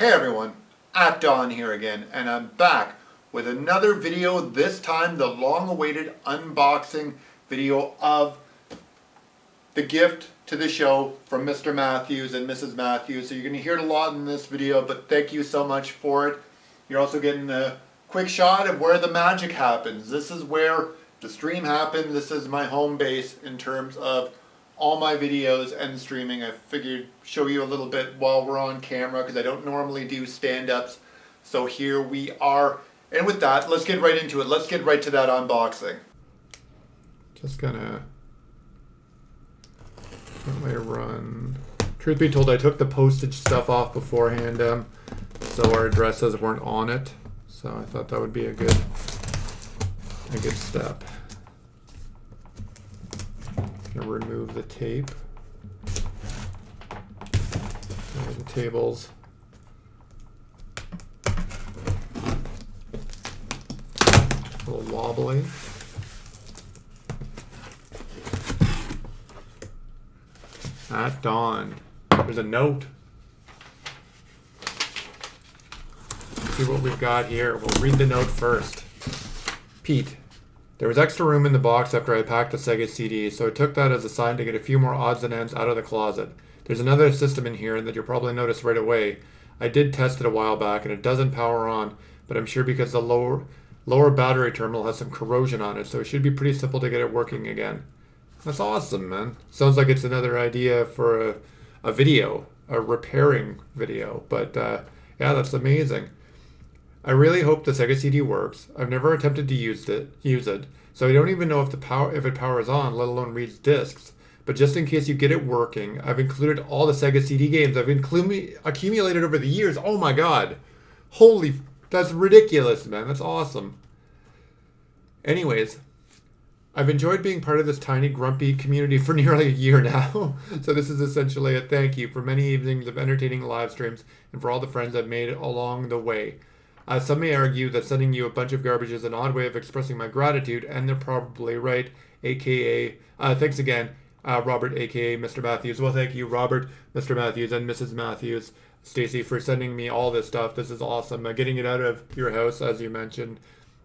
Hey everyone, at Dawn here again, and I'm back with another video, this time the long-awaited unboxing video of the gift to the show from Mr. Matthews and Mrs. Matthews. So you're going to hear it a lot in this video, but thank you so much for it. You're also getting a quick shot of where the magic happens. This is where the stream happened. This is my home base in terms of all my videos and streaming. I figured show you a little bit while we're on camera because I don't normally do stand-ups. So here we are. And with that, let's get right into it. Let's get right to that unboxing. Just gonna let my run. Truth be told, I took the postage stuff off beforehand, so our addresses weren't on it. So I thought that would be a good step. Gonna remove the tape. The tables. A little wobbly. At dawn. There's a note. Let's see what we've got here. We'll read the note first. Pete. There was extra room in the box after I packed the Sega CD, so I took that as a sign to get a few more odds and ends out of the closet. There's another system in here that you'll probably notice right away. I did test it a while back and it doesn't power on, but I'm sure because the lower battery terminal has some corrosion on it, so it should be pretty simple to get it working again. That's awesome, man. Sounds like it's another idea for a video, a repairing video, but yeah, that's amazing. I really hope the Sega CD works. I've never attempted to use it, so I don't even know if it powers on, let alone reads discs. But just in case you get it working, I've included all the Sega CD games I've accumulated over the years. Oh my god. That's ridiculous, man. That's awesome. Anyways, I've enjoyed being part of this tiny, grumpy community for nearly a year now. So this is essentially a thank you for many evenings of entertaining live streams and for all the friends I've made along the way. Some may argue that sending you a bunch of garbage is an odd way of expressing my gratitude, and they're probably right, aka, thanks again, Robert, aka Mr. Matthews. Well, thank you, Robert, Mr. Matthews, and Mrs. Matthews, Stacy, for sending me all this stuff. This is awesome. Getting it out of your house, as you mentioned,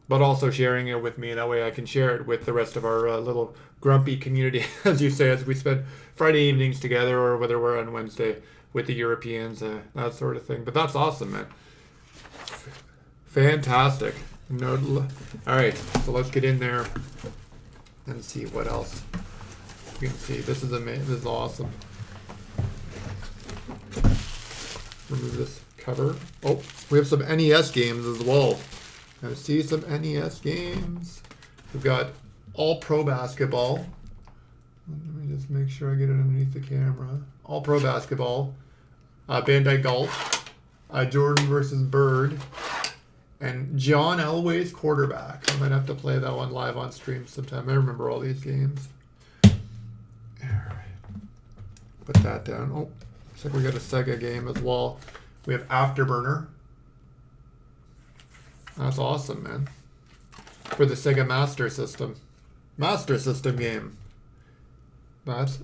but also sharing it with me, and that way I can share it with the rest of our little grumpy community, as you say, as we spend Friday evenings together, or whether we're on Wednesday with the Europeans, that sort of thing. But that's awesome, man. Fantastic. Alright, so let's get in there and see what else you can see. This is amazing. This is awesome. Remove this cover. Oh, we have some NES games as well. I see some NES games. We've got All Pro Basketball. Let me just make sure I get it underneath the camera. All Pro Basketball. Bandai Golf. Jordan versus Bird. And John Elway's Quarterback. I might have to play that one live on stream sometime. I remember all these games. Alright. Put that down. Oh, looks like we got a Sega game as well. We have Afterburner. That's awesome, man. For the Sega Master System. Master System game. That's...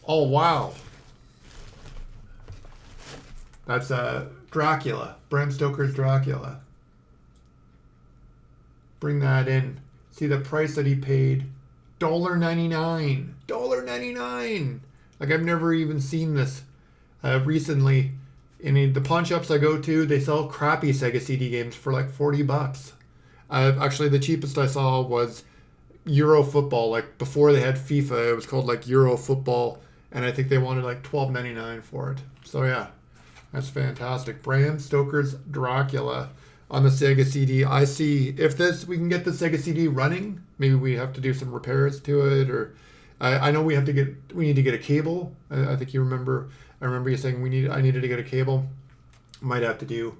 Oh, wow. That's Dracula. Bram Stoker's Dracula. Bring that in. See the price that he paid. $1.99. $1.99. Like, I've never even seen this recently. In the pawn shops I go to, they sell crappy Sega CD games for like $40. Actually, the cheapest I saw was Euro Football. Like, before they had FIFA, it was called like Euro Football, and I think they wanted like $12.99 for it. So yeah. That's fantastic. Bram Stoker's Dracula on the Sega CD. I see if we can get the Sega CD running, maybe we have to do some repairs to it, or I know we need to get a cable. I think I remember you saying I needed to get a cable. Might have to do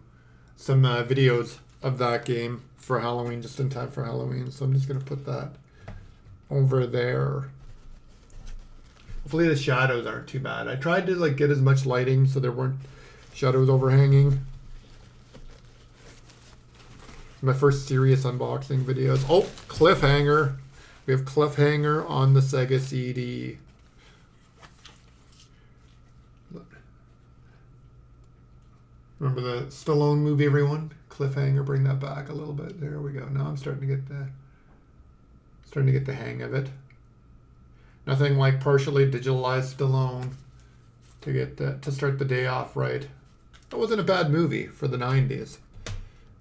some videos of that game for Halloween, just in time for Halloween. So I'm just gonna put that over there. Hopefully the shadows aren't too bad. I tried to get as much lighting so there weren't shadows overhanging. My first serious unboxing videos. Oh, cliffhanger. We have cliffhanger on the Sega CD. Remember the Stallone movie, everyone? Cliffhanger, bring that back a little bit. There we go. Now I'm starting to get the hang of it. Nothing like partially digitalized Stallone to start the day off right. That wasn't a bad movie for the 90s.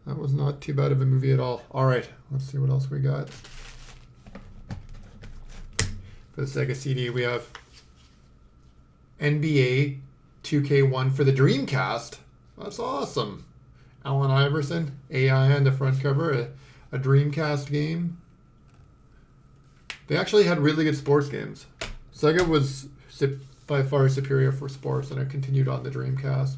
That was not too bad of a movie at all. All right, let's see what else we got. For the Sega CD, we have NBA 2K1 for the Dreamcast. That's awesome. Allen Iverson, AI on the front cover, a Dreamcast game. They actually had really good sports games. Sega was by far superior for sports, and it continued on the Dreamcast.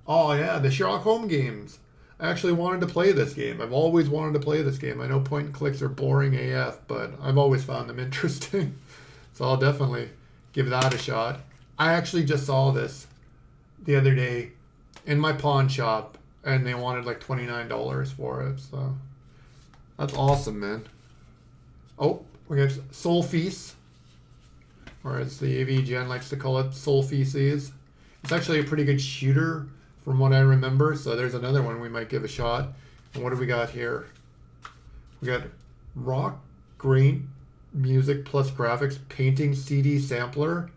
Oh yeah, the Sherlock Holmes games. I actually wanted to play this game. I've always wanted to play this game. I know point and clicks are boring AF, but I've always found them interesting. So I'll definitely give that a shot. I actually just saw this the other day in my pawn shop, and they wanted like $29 for it. So that's awesome, man. Oh, we got Soul Feast, or as the AV Gen likes to call it, Soul Feces. It's actually a pretty good shooter from what I remember. So there's another one we might give a shot. And what do we got here? We got Rock Green Music plus Graphics Painting CD Sampler.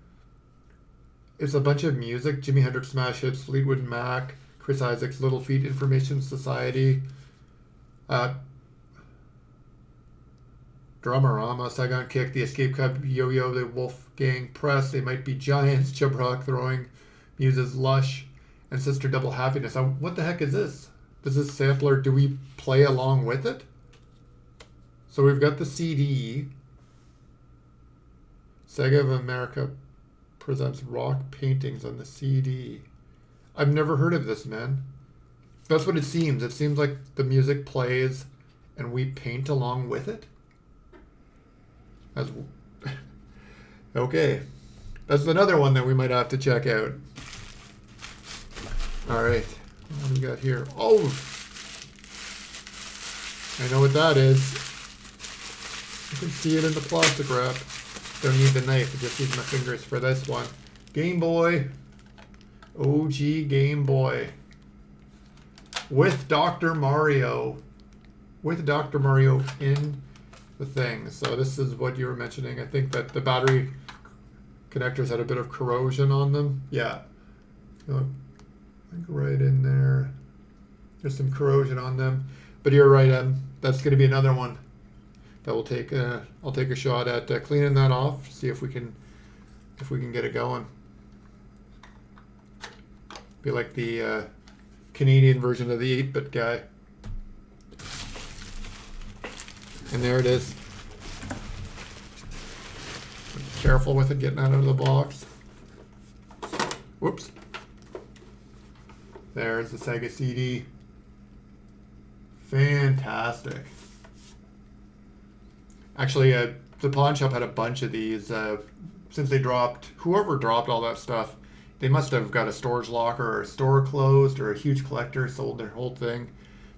It's a bunch of music. Jimi Hendrix Smash Hits, Fleetwood Mac, Chris Isaac's Little Feat Information Society, Dramarama, Saigon Kick, The Escape Cub, Yo-Yo, The Wolfgang Press, They Might Be Giants, Chub Rock Throwing, Muses Lush, and Sister Double Happiness. What the heck is this? Does this sampler, do we play along with it? So we've got the CD. Sega of America presents rock paintings on the CD. I've never heard of this, man. That's what it seems. It seems like the music plays and we paint along with it. That's okay. That's another one that we might have to check out. All right. What do we got here? Oh! I know what that is. You can see it in the plastic wrap. Don't need the knife. I just use my fingers for this one. Game Boy. OG Game Boy. With Dr. Mario. With Dr. Mario in the thing. So this is what you were mentioning. I think that the battery connectors had a bit of corrosion on them. Yeah. So, I think right in there. There's some corrosion on them. But you're right, that's going to be another one that we'll take. I'll take a shot at cleaning that off. See if we can get it going. Be like the Canadian version of the 8-bit guy. And there it is. Careful with it getting out of the box. Whoops. There's the Sega CD. Fantastic. Actually, the pawn shop had a bunch of these. Since they dropped, whoever dropped all that stuff, they must have got a storage locker or a store closed, or a huge collector sold their whole thing.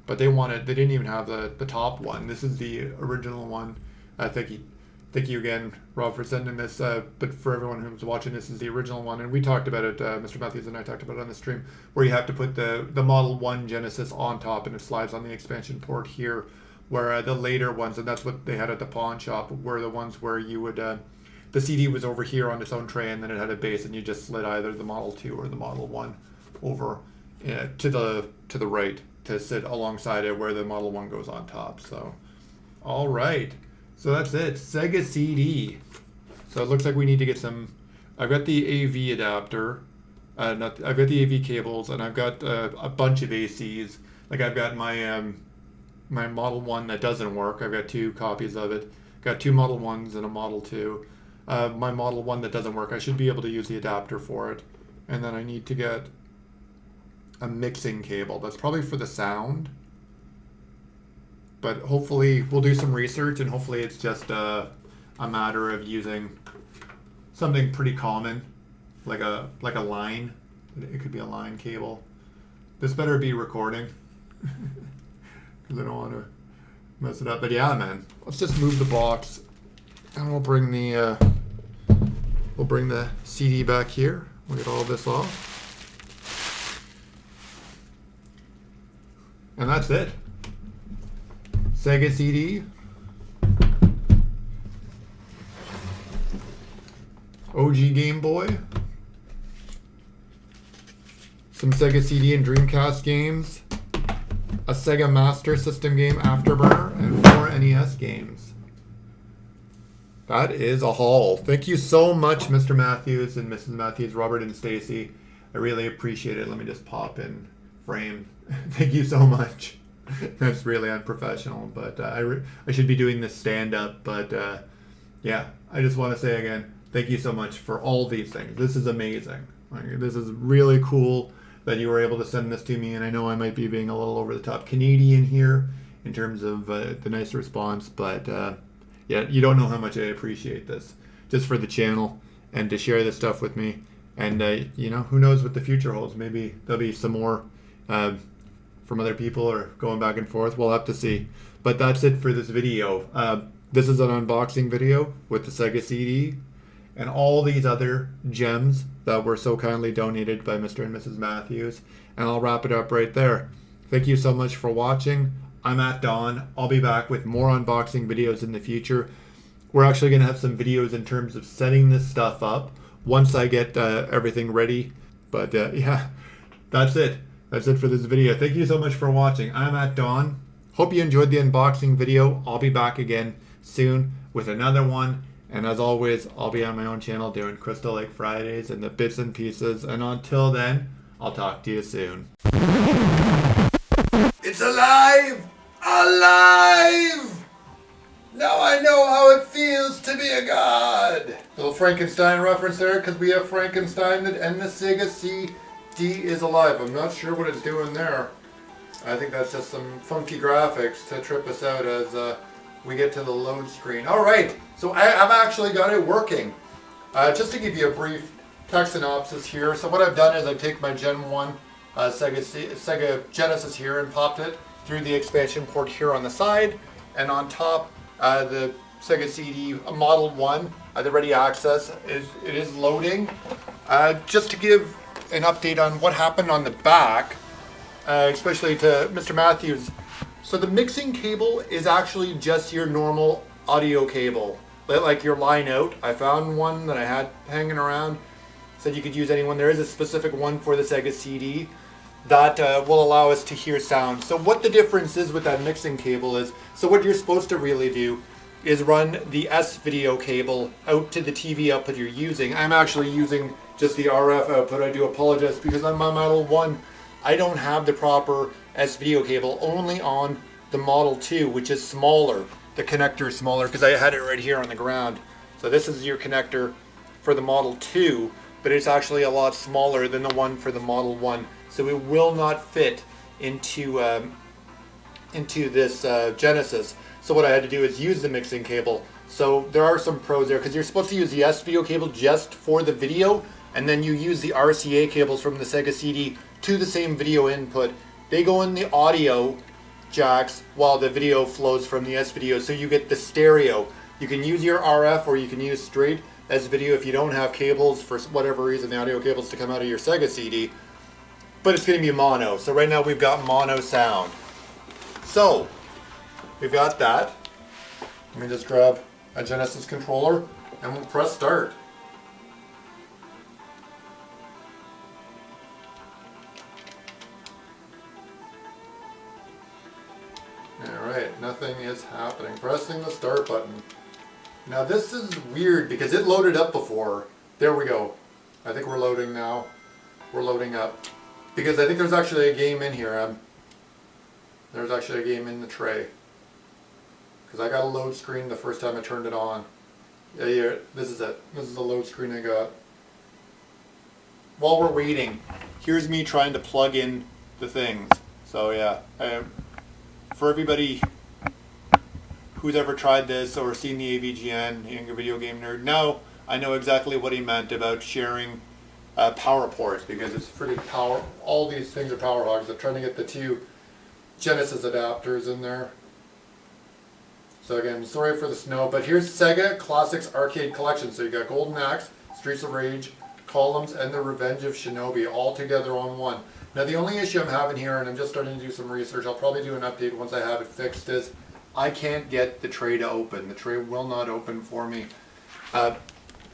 But they didn't even have the top one. This is the original one. Thank you again, Rob, for sending this. But for everyone who's watching, this is the original one. And we talked about it, Mr. Matthews and I talked about it on the stream, where you have to put the Model 1 Genesis on top and it slides on the expansion port here, where the later ones, and that's what they had at the pawn shop, were the ones where you would, the CD was over here on its own tray, and then it had a base, and you just slid either the Model 2 or the Model 1 over to the right to sit alongside it where the Model 1 goes on top. So, all right. So that's it. Sega CD. So it looks like we need to get some. I've got the AV adapter. I've got the AV cables, and I've got a bunch of ACs. Like I've got my my Model 1 that doesn't work. I've got 2 copies of it. Got 2 Model 1s and a Model 2. My Model 1 that doesn't work, I should be able to use the adapter for it. And then I need to get a mixing cable. That's probably for the sound. But hopefully we'll do some research, and hopefully it's just a matter of using something pretty common, like a line. It could be a line cable. This better be recording, because I don't want to mess it up. But yeah, man, let's just move the box, and we'll bring the CD back here. We'll get all of this off. And that's it. Sega CD. OG Game Boy. Some Sega CD and Dreamcast games. A Sega Master System game, Afterburner, and 4 NES games. That is a haul. Thank you so much, Mr. Matthews and Mrs. Matthews, Robert and Stacy. I really appreciate it. Let me just pop in frame. Thank you so much. That's really unprofessional, but I should be doing this stand-up. But yeah, I just want to say again, thank you so much for all these things. This is amazing. Like, this is really cool that you were able to send this to me, and I know I might be being a little over the top Canadian here in terms of the nice response, but yeah, you don't know how much I appreciate this just for the channel and to share this stuff with me. And you know, who knows what the future holds? Maybe there'll be some more from other people or going back and forth. We'll have to see. But that's it for this video. This is an unboxing video with the Sega CD and all these other gems that were so kindly donated by Mr. and Mrs. Matthews. And I'll wrap it up right there. Thank you so much for watching. I'm at Don. I'll be back with more unboxing videos in the future. We're actually going to have some videos in terms of setting this stuff up once I get everything ready. But yeah, that's it. That's it for this video. Thank you so much for watching. I'm at Don. Hope you enjoyed the unboxing video. I'll be back again soon with another one. And as always, I'll be on my own channel doing Crystal Lake Fridays and the bits and pieces. And until then, I'll talk to you soon. It's alive! Alive! Now I know how it feels to be a god. Little Frankenstein reference there, because we have Frankenstein and the Sega CD is alive. I'm not sure what it's doing there. I think that's just some funky graphics to trip us out as we get to the load screen. Alright, so I've actually got it working. Just to give you a brief tech synopsis here. So what I've done is I've taken my Gen 1 Sega Genesis here and popped it through the expansion port here on the side. And on top, the Sega CD Model 1, the ready access, it is loading. Just to give an update on what happened on the back, especially to Mr. Matthews. So the mixing cable is actually just your normal audio cable, like your line out. I found one that I had hanging around, said you could use any one. There is a specific one for the Sega CD that will allow us to hear sound. So what the difference is with that mixing cable is, so what you're supposed to really do is run the S-video cable out to the TV output you're using. I'm actually using just the RF output. I do apologize because on my Model 1, I don't have the proper S-video cable, only on the Model 2, which is smaller. The connector is smaller because I had it right here on the ground. So this is your connector for the Model 2, but it's actually a lot smaller than the one for the Model 1. So it will not fit into this Genesis. So what I had to do is use the mixing cable. So there are some pros there because you're supposed to use the S-video cable just for the video, and then you use the RCA cables from the Sega CD to the same video input. They go in the audio jacks while the video flows from the S-video, so you get the stereo. You can use your RF or you can use straight S-video if you don't have cables for whatever reason, the audio cables to come out of your Sega CD. But it's going to be mono. So right now we've got mono sound. So we've got that. Let me just grab a Genesis controller and we'll press start. Alright, nothing is happening. Pressing the start button. Now this is weird because it loaded up before. There we go. I think we're loading now. We're loading up. Because I think there's actually a game in here. There's actually a game in the tray. Because I got a load screen the first time I turned it on. Yeah, here, this is it. This is the load screen I got. While we're waiting, here's me trying to plug in the things. So yeah, for everybody who's ever tried this or seen the AVGN, Younger Video Game Nerd, now I know exactly what he meant about sharing power ports, because it's pretty power. All these things are power hogs. I'm trying to get the two Genesis adapters in there. So again, sorry for the snow, but here's Sega Classics Arcade Collection. So you got Golden Axe, Streets of Rage, Columns, and The Revenge of Shinobi all together on one. Now the only issue I'm having here, and I'm just starting to do some research, I'll probably do an update once I have it fixed, is I can't get the tray to open. The tray will not open for me.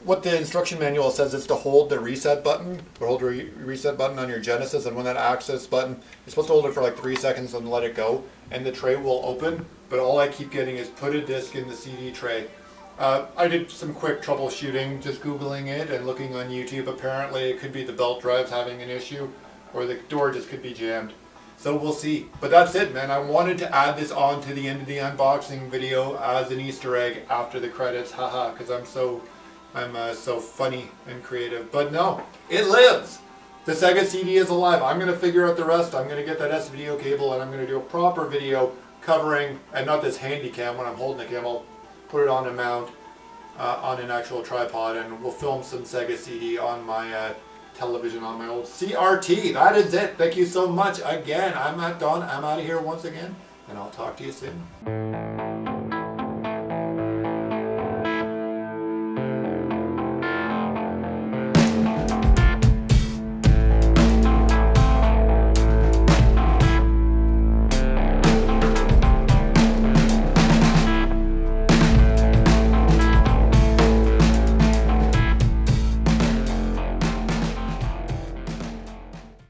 What the instruction manual says is to hold the reset button, or hold the reset button on your Genesis, and when that access button, you're supposed to hold it for like 3 seconds and let it go, and the tray will open, but all I keep getting is put a disc in the CD tray. I did some quick troubleshooting, just Googling it and looking on YouTube. Apparently it could be the belt drives having an issue, or the door just could be jammed. So we'll see. But that's it, man. I wanted to add this on to the end of the unboxing video as an Easter egg after the credits, haha, because I'm so funny and creative. But no, it lives. The Sega CD is alive. I'm going to figure out the rest. I'm going to get that S-video cable and I'm going to do a proper video covering, and not this handy cam when I'm holding the cam. I'll put it on a mount on an actual tripod, and we'll film some Sega CD on my television on my old CRT. That is it. Thank you so much again. I'm not done. I'm out of here once again, and I'll talk to you soon.